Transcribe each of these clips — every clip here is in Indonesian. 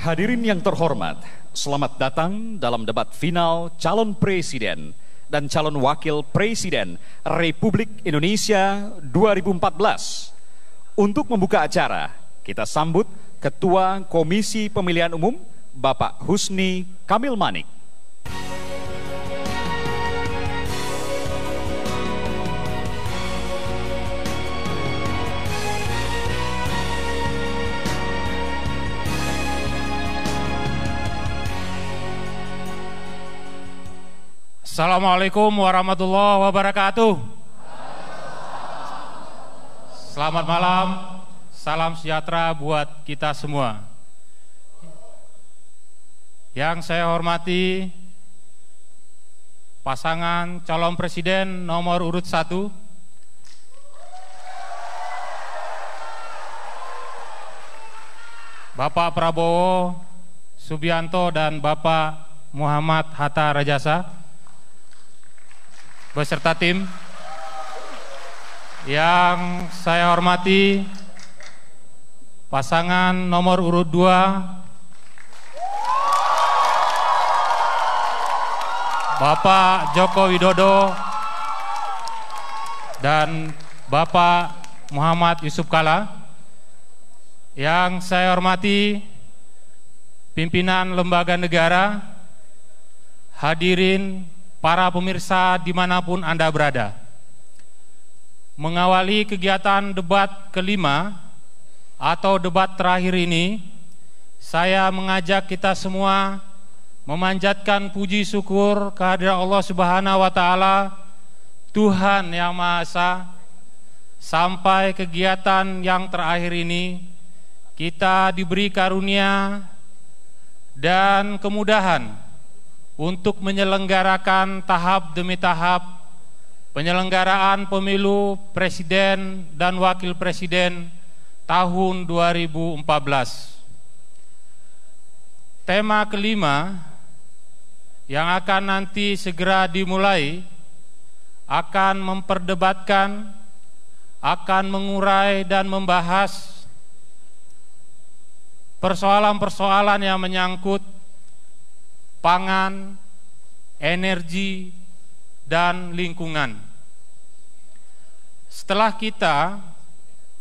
Hadirin yang terhormat, selamat datang dalam debat final calon presiden dan calon wakil presiden Republik Indonesia 2014. Untuk membuka acara, kita sambut Ketua Komisi Pemilihan Umum, Bapak Husni Kamil Manik. Assalamualaikum warahmatullahi wabarakatuh. Selamat malam, salam sejahtera buat kita semua. Yang saya hormati pasangan calon presiden nomor urut 1, Bapak Prabowo Subianto dan Bapak Muhammad Hatta Rajasa beserta tim. Yang saya hormati pasangan nomor urut 2, Bapak Joko Widodo dan Bapak Muhammad Yusuf Kalla. Yang saya hormati pimpinan lembaga negara, hadirin para pemirsa dimanapun Anda berada. Mengawali kegiatan debat kelima atau debat terakhir ini, saya mengajak kita semua memanjatkan puji syukur kehadirat Allah Subhanahu wa Ta'ala, Tuhan Yang Maha Esa. Sampai kegiatan yang terakhir ini, kita diberi karunia dan kemudahan untuk menyelenggarakan tahap demi tahap penyelenggaraan pemilu presiden dan wakil presiden tahun 2014. Tema kelima yang akan nanti segera dimulai akan memperdebatkan, akan mengurai dan membahas persoalan-persoalan yang menyangkut pangan, energi, dan lingkungan. Setelah kita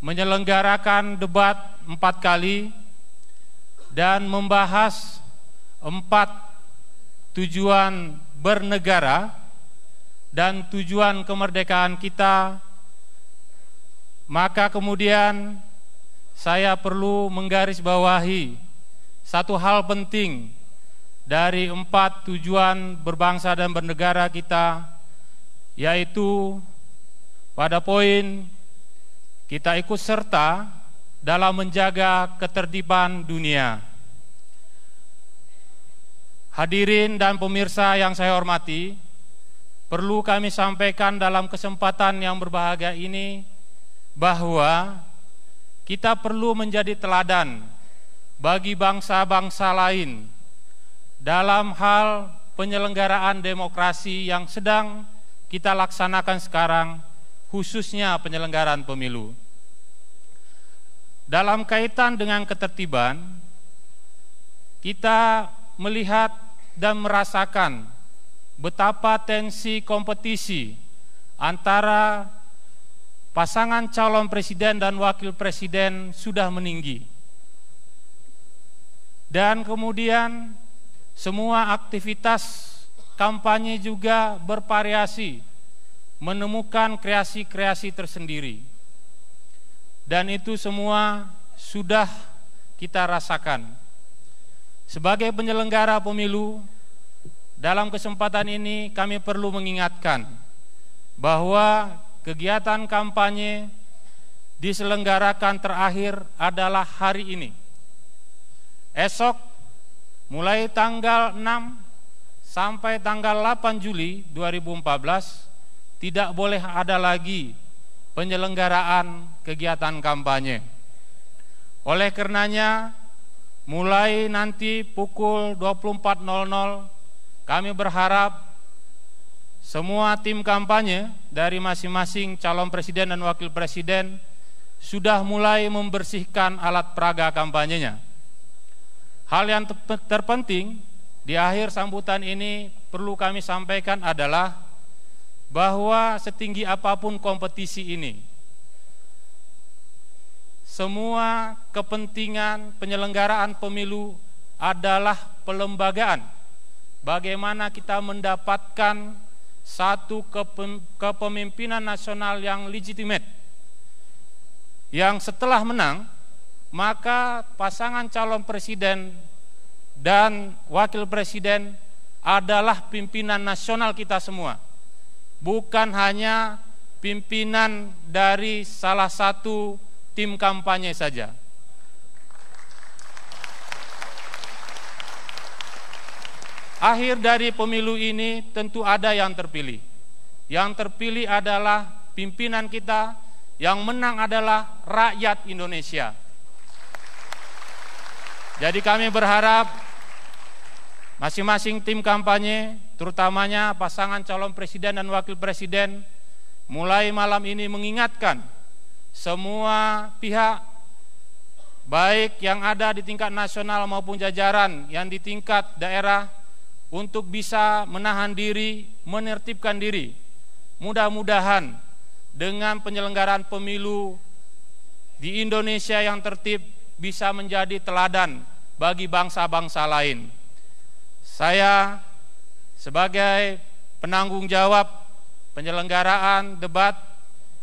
menyelenggarakan debat 4 kali dan membahas 4 tujuan bernegara dan tujuan kemerdekaan kita, maka kemudian saya perlu menggarisbawahi satu hal penting dari 4 tujuan berbangsa dan bernegara kita, yaitu pada poin kita ikut serta dalam menjaga ketertiban dunia. Hadirin dan pemirsa yang saya hormati, perlu kami sampaikan dalam kesempatan yang berbahagia ini bahwa kita perlu menjadi teladan bagi bangsa-bangsa lain dalam hal penyelenggaraan demokrasi yang sedang kita laksanakan sekarang, khususnya penyelenggaraan pemilu. Dalam kaitan dengan ketertiban, kita melihat dan merasakan betapa tensi kompetisi antara pasangan calon presiden dan wakil presiden sudah meninggi. Dan kemudian semua aktivitas kampanye juga bervariasi, menemukan kreasi-kreasi tersendiri. Dan itu semua sudah kita rasakan. Sebagai penyelenggara pemilu, dalam kesempatan ini kami perlu mengingatkan bahwa kegiatan kampanye diselenggarakan terakhir adalah hari ini. Esok mulai tanggal 6 sampai tanggal 8 Juli 2014 tidak boleh ada lagi penyelenggaraan kegiatan kampanye. Oleh karenanya, mulai nanti pukul 24.00 kami berharap semua tim kampanye dari masing-masing calon presiden dan wakil presiden sudah mulai membersihkan alat peraga kampanyenya. Hal yang terpenting di akhir sambutan ini perlu kami sampaikan adalah bahwa setinggi apapun kompetisi ini, semua kepentingan penyelenggaraan pemilu adalah pelembagaan. Bagaimana kita mendapatkan satu kepemimpinan nasional yang legitimate, yang setelah menang, maka pasangan calon presiden dan wakil presiden adalah pimpinan nasional kita semua, bukan hanya pimpinan dari salah satu tim kampanye saja. Akhir dari pemilu ini tentu ada yang terpilih. Yang terpilih adalah pimpinan kita, yang menang adalah rakyat Indonesia. Jadi kami berharap masing-masing tim kampanye, terutamanya pasangan calon presiden dan wakil presiden, mulai malam ini mengingatkan semua pihak, baik yang ada di tingkat nasional maupun jajaran yang di tingkat daerah, untuk bisa menahan diri, menertibkan diri. Mudah-mudahan dengan penyelenggaraan pemilu di Indonesia yang tertib bisa menjadi teladan bagi bangsa-bangsa lain. Saya sebagai penanggung jawab penyelenggaraan debat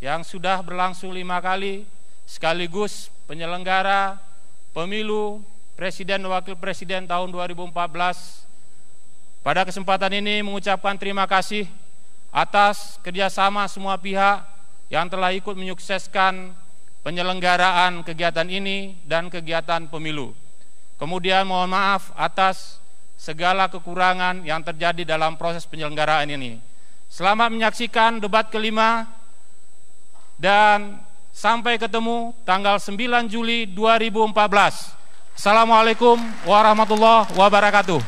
yang sudah berlangsung 5 kali, sekaligus penyelenggara pemilu presiden dan wakil presiden tahun 2014, pada kesempatan ini mengucapkan terima kasih atas kerjasama semua pihak yang telah ikut menyukseskan penyelenggaraan kegiatan ini dan kegiatan pemilu. Kemudian mohon maaf atas segala kekurangan yang terjadi dalam proses penyelenggaraan ini. Selamat menyaksikan debat kelima dan sampai ketemu tanggal 9 Juli 2014. Assalamualaikum warahmatullahi wabarakatuh.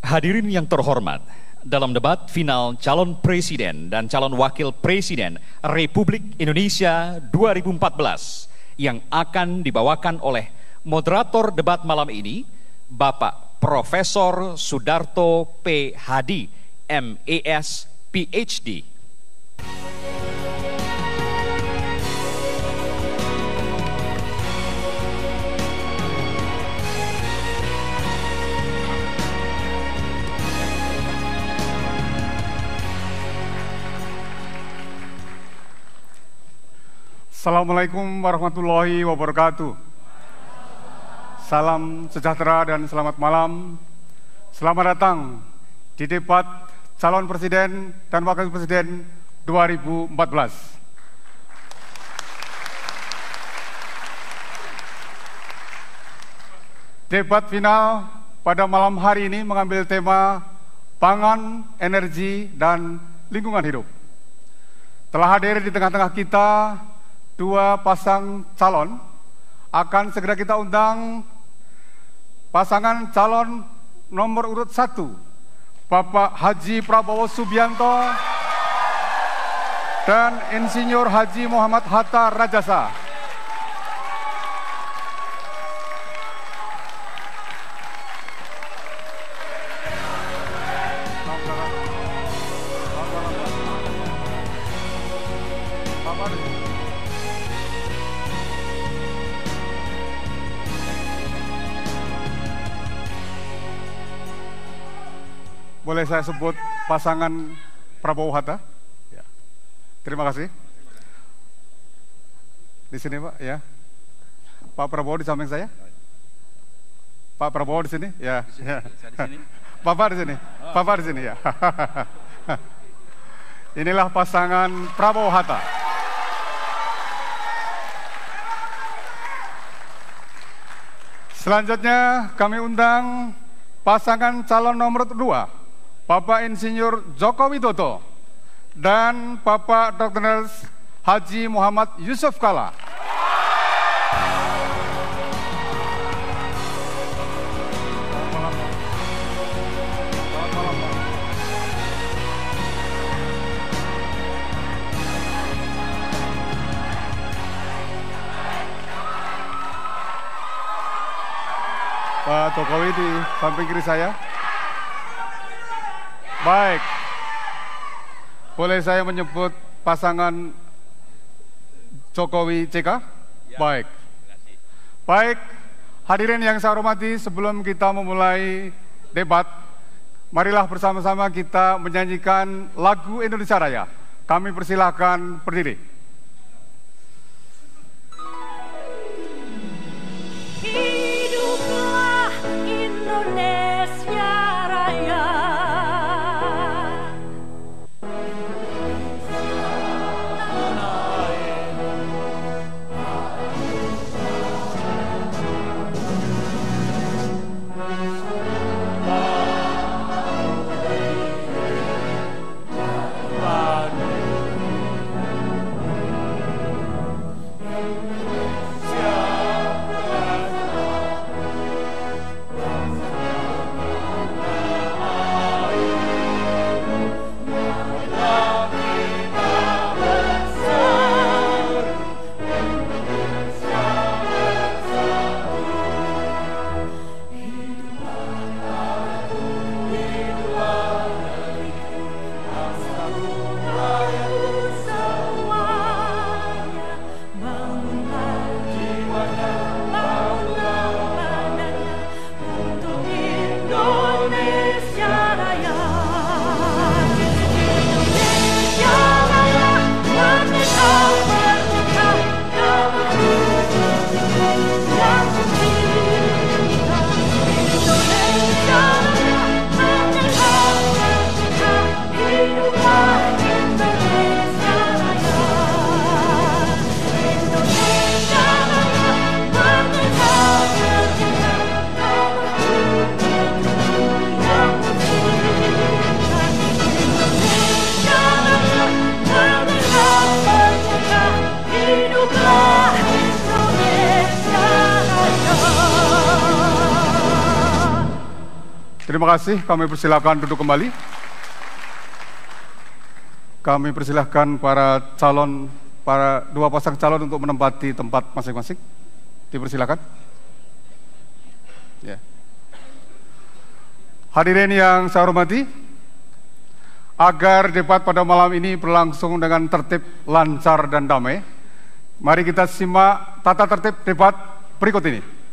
Hadirin yang terhormat, dalam debat final calon presiden dan calon wakil presiden Republik Indonesia 2014 yang akan dibawakan oleh moderator debat malam ini, Bapak Profesor Sudarto P. Hadi, MES, PhD. Assalamualaikum warahmatullahi wabarakatuh. Salam sejahtera dan selamat malam. Selamat datang di debat calon presiden dan wakil presiden 2014. Debat final pada malam hari ini mengambil tema pangan, energi, dan lingkungan hidup. Telah hadir di tengah-tengah kita dua pasang calon. Akan segera kita undang pasangan calon nomor urut 1, Bapak Haji Prabowo Subianto dan Insinyur Haji Muhammad Hatta Rajasa. Boleh saya sebut pasangan Prabowo Hatta? Ya. Terima kasih. Di sini Pak, ya. Pak Prabowo di samping saya. Pak Prabowo di sini, ya. Di sini, ya. Di sini. Bapak di sini, Bapak di sini, ya. Inilah pasangan Prabowo Hatta. Selanjutnya kami undang pasangan calon nomor 2, Bapak Insinyur Joko Widodo dan Bapak Dr. Haji Muhammad Yusuf Kalla. Pak Jokowi di samping kiri saya. Baik. Boleh saya menyebut pasangan Jokowi CK? Baik. Baik, hadirin yang saya hormati, sebelum kita memulai debat, marilah bersama-sama kita menyanyikan lagu Indonesia Raya. Kami persilahkan berdiri. Hiduplah Indonesia Raya. Terima kasih, kami persilahkan duduk kembali. Kami persilahkan para dua pasang calon untuk menempati tempat masing-masing. Dipersilakan. Ya. Hadirin yang saya hormati, agar debat pada malam ini berlangsung dengan tertib, lancar, dan damai, mari kita simak tata tertib debat berikut ini.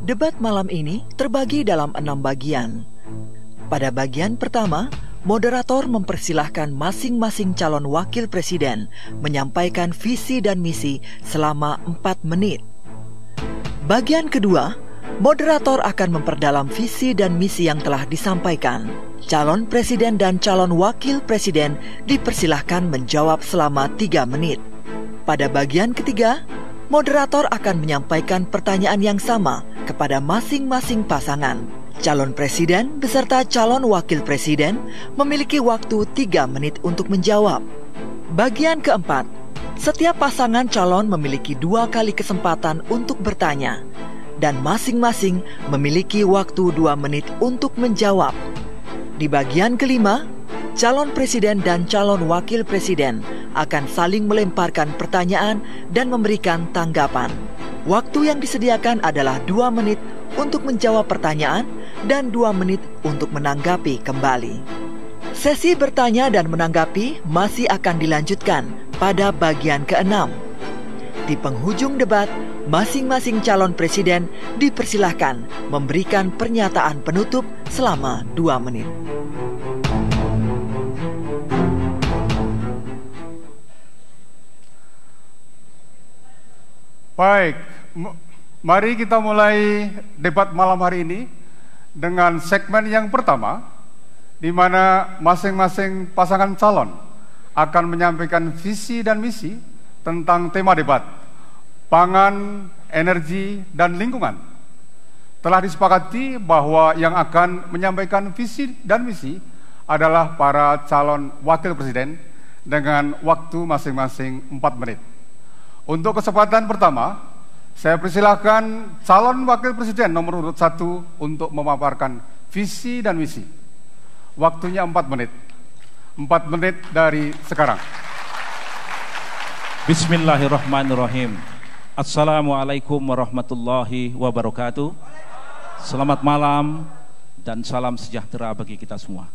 Debat malam ini terbagi dalam 6 bagian. Pada bagian pertama, moderator mempersilahkan masing-masing calon wakil presiden menyampaikan visi dan misi selama 4 menit. Bagian kedua, moderator akan memperdalam visi dan misi yang telah disampaikan. Calon presiden dan calon wakil presiden dipersilahkan menjawab selama 3 menit. Pada bagian ketiga, moderator akan menyampaikan pertanyaan yang sama kepada masing-masing pasangan. Calon presiden beserta calon wakil presiden memiliki waktu 3 menit untuk menjawab. Bagian keempat, setiap pasangan calon memiliki 2 kali kesempatan untuk bertanya, dan masing-masing memiliki waktu 2 menit untuk menjawab. Di bagian kelima, calon presiden dan calon wakil presiden akan saling melemparkan pertanyaan dan memberikan tanggapan. Waktu yang disediakan adalah 2 menit untuk menjawab pertanyaan dan 2 menit untuk menanggapi kembali. Sesi bertanya dan menanggapi masih akan dilanjutkan pada bagian ke-6. Di penghujung debat, masing-masing calon presiden dipersilahkan memberikan pernyataan penutup selama 2 menit. Baik, mari kita mulai debat malam hari ini dengan segmen yang pertama, di mana masing-masing pasangan calon akan menyampaikan visi dan misi tentang tema debat, pangan, energi, dan lingkungan. Telah disepakati bahwa yang akan menyampaikan visi dan misi adalah para calon wakil presiden dengan waktu masing-masing 4 menit. Untuk kesempatan pertama, saya persilahkan calon wakil presiden nomor urut 1 untuk memaparkan visi dan misi. Waktunya 4 menit. 4 menit dari sekarang. Bismillahirrahmanirrahim. Assalamualaikum warahmatullahi wabarakatuh. Selamat malam dan salam sejahtera bagi kita semua.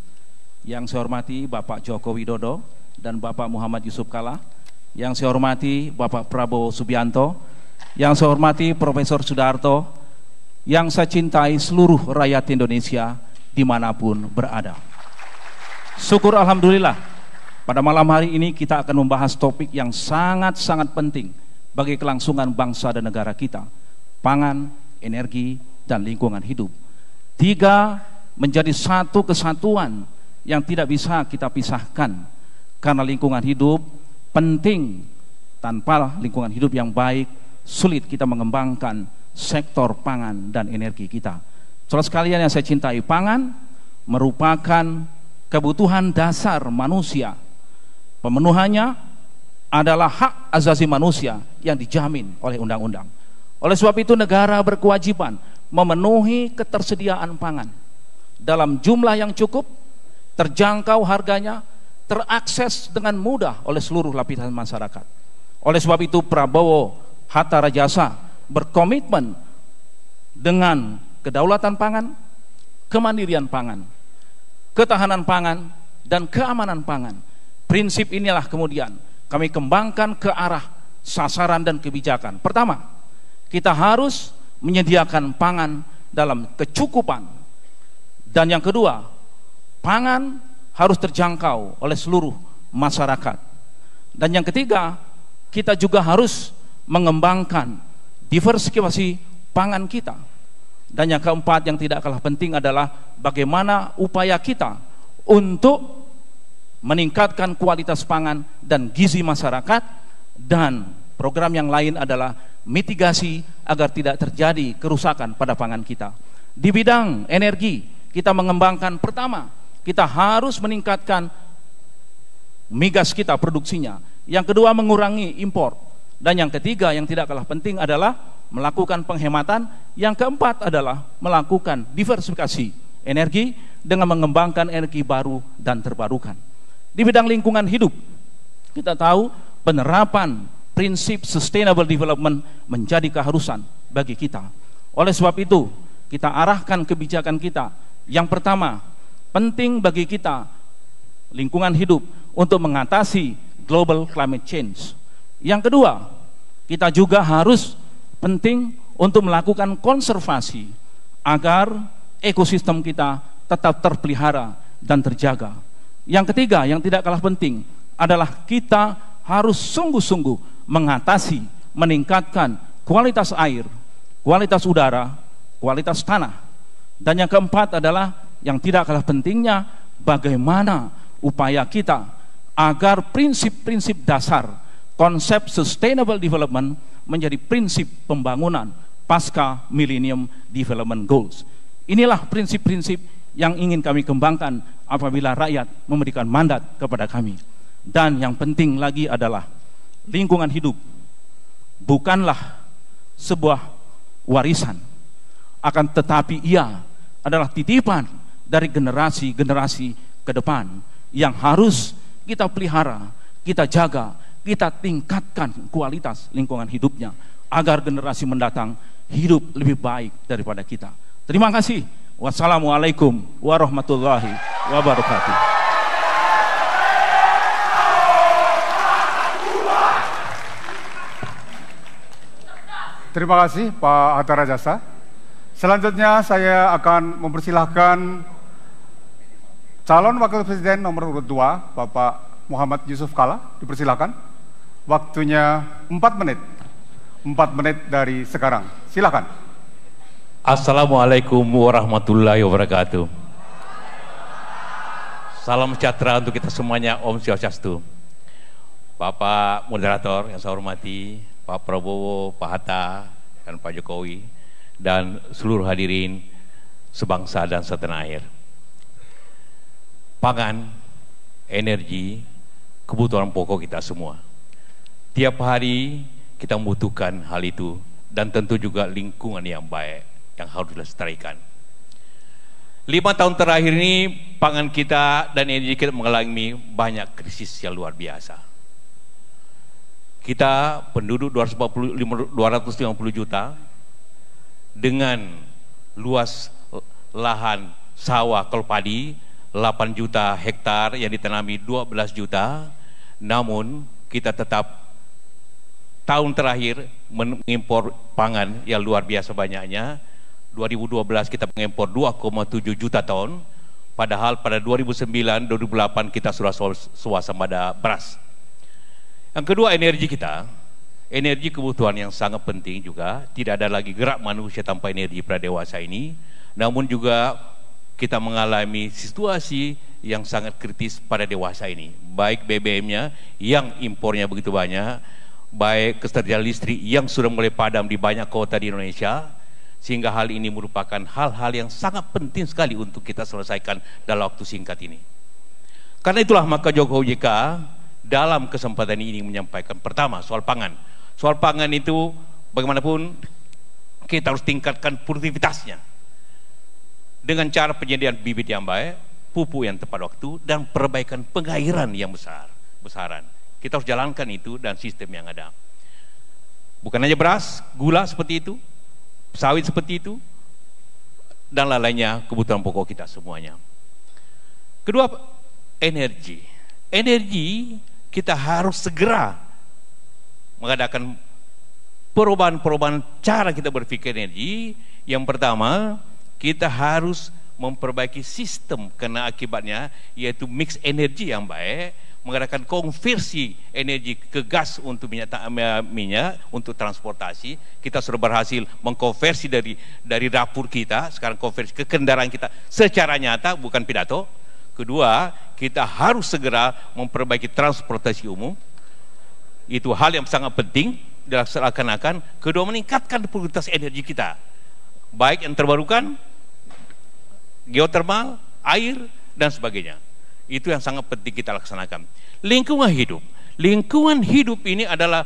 Yang saya hormati Bapak Joko Widodo dan Bapak Muhammad Yusuf Kalla. Yang saya hormati Bapak Prabowo Subianto. Yang saya hormati Profesor Sudarto. Yang saya cintai seluruh rakyat Indonesia dimanapun berada. Syukur alhamdulillah, pada malam hari ini kita akan membahas topik yang sangat-sangat penting bagi kelangsungan bangsa dan negara kita. Pangan, energi, dan lingkungan hidup. Tiga menjadi satu kesatuan yang tidak bisa kita pisahkan. Karena lingkungan hidup penting. Tanpa lingkungan hidup yang baik, sulit kita mengembangkan sektor pangan dan energi kita. Saudara sekalian yang saya cintai, pangan merupakan kebutuhan dasar manusia. Pemenuhannya adalah hak asasi manusia yang dijamin oleh undang-undang. Oleh sebab itu negara berkewajiban memenuhi ketersediaan pangan dalam jumlah yang cukup, terjangkau harganya, terakses dengan mudah oleh seluruh lapisan masyarakat. Oleh sebab itu Prabowo Hatta Rajasa berkomitmen dengan kedaulatan pangan, kemandirian pangan, ketahanan pangan, dan keamanan pangan. Prinsip inilah kemudian kami kembangkan ke arah sasaran dan kebijakan. Pertama, kita harus menyediakan pangan dalam kecukupan. Dan yang kedua, pangan harus terjangkau oleh seluruh masyarakat. Dan yang ketiga, kita juga harus mengembangkan diversifikasi pangan kita. Dan yang keempat yang tidak kalah penting adalah bagaimana upaya kita untuk meningkatkan kualitas pangan dan gizi masyarakat, dan program yang lain adalah mitigasi agar tidak terjadi kerusakan pada pangan kita. Di bidang energi, kita mengembangkan, pertama, kita harus meningkatkan migas kita produksinya. Yang kedua, mengurangi impor. Dan yang ketiga yang tidak kalah penting adalah melakukan penghematan. Yang keempat adalah melakukan diversifikasi energi dengan mengembangkan energi baru dan terbarukan. Di bidang lingkungan hidup, kita tahu penerapan prinsip sustainable development menjadi keharusan bagi kita. Oleh sebab itu, kita arahkan kebijakan kita. Yang pertama, penting bagi kita lingkungan hidup untuk mengatasi global climate change. Yang kedua, kita juga harus penting untuk melakukan konservasi agar ekosistem kita tetap terpelihara dan terjaga. Yang ketiga, yang tidak kalah penting adalah kita harus sungguh-sungguh mengatasi, meningkatkan kualitas air, kualitas udara, kualitas tanah. Dan yang keempat adalah yang tidak kalah pentingnya, bagaimana upaya kita agar prinsip-prinsip dasar konsep sustainable development menjadi prinsip pembangunan pasca Millennium Development Goals. Inilah prinsip-prinsip yang ingin kami kembangkan apabila rakyat memberikan mandat kepada kami. Dan yang penting lagi adalah lingkungan hidup bukanlah sebuah warisan, akan tetapi ia adalah titipan dari generasi-generasi ke depan yang harus kita pelihara, kita jaga, kita tingkatkan kualitas lingkungan hidupnya agar generasi mendatang hidup lebih baik daripada kita. Terima kasih. Wassalamualaikum warahmatullahi wabarakatuh. Terima kasih Pak Hatta Rajasa. Selanjutnya saya akan mempersilahkan calon wakil presiden nomor urut 2 Bapak Muhammad Yusuf Kalla. Dipersilakan. Waktunya 4 menit. 4 menit dari sekarang. Silakan. Assalamualaikum warahmatullahi wabarakatuh. Salam sejahtera untuk kita semuanya. Om Swastiastu. Bapak moderator yang saya hormati, Pak Prabowo, Pak Hatta, dan Pak Jokowi, dan seluruh hadirin sebangsa dan setanah air. Pangan, energi, kebutuhan pokok kita semua. Tiap hari kita membutuhkan hal itu, dan tentu juga lingkungan yang baik yang harus dilestarikan. 5 tahun terakhir ini pangan kita dan energi kita mengalami banyak krisis yang luar biasa. Kita penduduk 250 juta dengan luas lahan sawah kalau padi 8 juta hektar yang ditanami 12 juta. Namun kita tetap tahun terakhir mengimpor pangan yang luar biasa banyaknya. 2012 kita mengimpor 2,7 juta ton, padahal pada 2009-2008 kita sudah swasembada beras. Yang kedua, energi kita, energi kebutuhan yang sangat penting juga. Tidak ada lagi gerak manusia tanpa energi pada dewasa ini. Namun juga kita mengalami situasi yang sangat kritis pada dewasa ini. Baik BBM-nya yang impornya begitu banyak, baik ketersediaan listrik yang sudah mulai padam di banyak kota di Indonesia, sehingga hal ini merupakan hal-hal yang sangat penting sekali untuk kita selesaikan dalam waktu singkat ini. Karena itulah maka Jokowi JK dalam kesempatan ini menyampaikan pertama soal pangan. Soal pangan itu bagaimanapun kita harus tingkatkan produktivitasnya dengan cara penyediaan bibit yang baik, pupuk yang tepat waktu, dan perbaikan pengairan yang besaran. Kita harus jalankan itu dan sistem yang ada. Bukan hanya beras, gula seperti itu, sawit seperti itu, dan lainnya kebutuhan pokok kita semuanya. Kedua, energi. Energi kita harus segera mengadakan perubahan-perubahan cara kita berpikir energi. Yang pertama, kita harus memperbaiki sistem karena akibatnya yaitu mix energi yang baik, mengadakan konversi energi ke gas untuk minyak untuk transportasi. Kita sudah berhasil mengkonversi dari dapur kita, sekarang konversi ke kendaraan kita secara nyata, bukan pidato. Kedua, kita harus segera memperbaiki transportasi umum. Itu hal yang sangat penting dilaksanakan. Kedua, meningkatkan produktivitas energi kita, baik yang terbarukan, geotermal, air, dan sebagainya. Itu yang sangat penting kita laksanakan. Lingkungan hidup. Lingkungan hidup ini adalah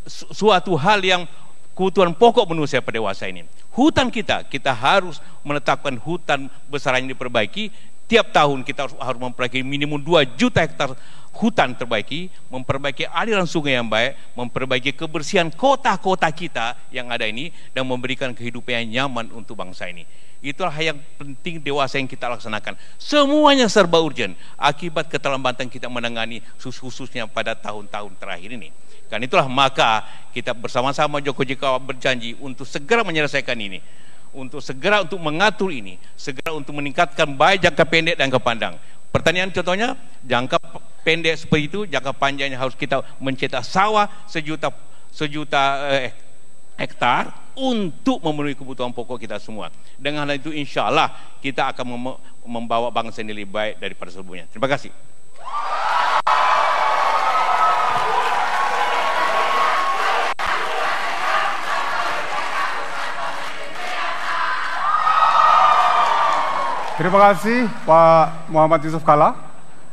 suatu hal yang kebutuhan pokok manusia pada dewasa ini. Hutan kita harus menetapkan hutan besaran yang diperbaiki. Tiap tahun kita harus memperbaiki minimum 2 juta hektar hutan terbaiki, memperbaiki aliran sungai yang baik, memperbaiki kebersihan kota-kota kita yang ada ini, dan memberikan kehidupan yang nyaman untuk bangsa ini. Itulah yang penting dewasa yang kita laksanakan. Semuanya serba urgent akibat keterlambatan kita menangani khususnya pada tahun-tahun terakhir ini. Karena itulah maka kita bersama-sama Jokowi JK berjanji untuk segera menyelesaikan ini, untuk segera untuk mengatur ini, segera untuk meningkatkan baik jangka pendek dan jangka panjang. Pertanyaan contohnya, jangka pendek seperti itu, jangka panjangnya harus kita mencetak sawah sejuta hektar untuk memenuhi kebutuhan pokok kita semua. Dengan hal itu insya Allah kita akan membawa bangsa ini lebih baik daripada sebelumnya. Terima kasih. Terima kasih Pak Muhammad Yusuf Kalla.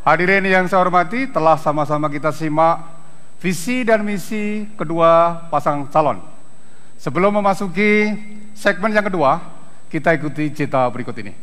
Hadirin yang saya hormati, telah sama-sama kita simak visi dan misi kedua pasang calon. Sebelum memasuki segmen yang kedua, kita ikuti cerita berikut ini.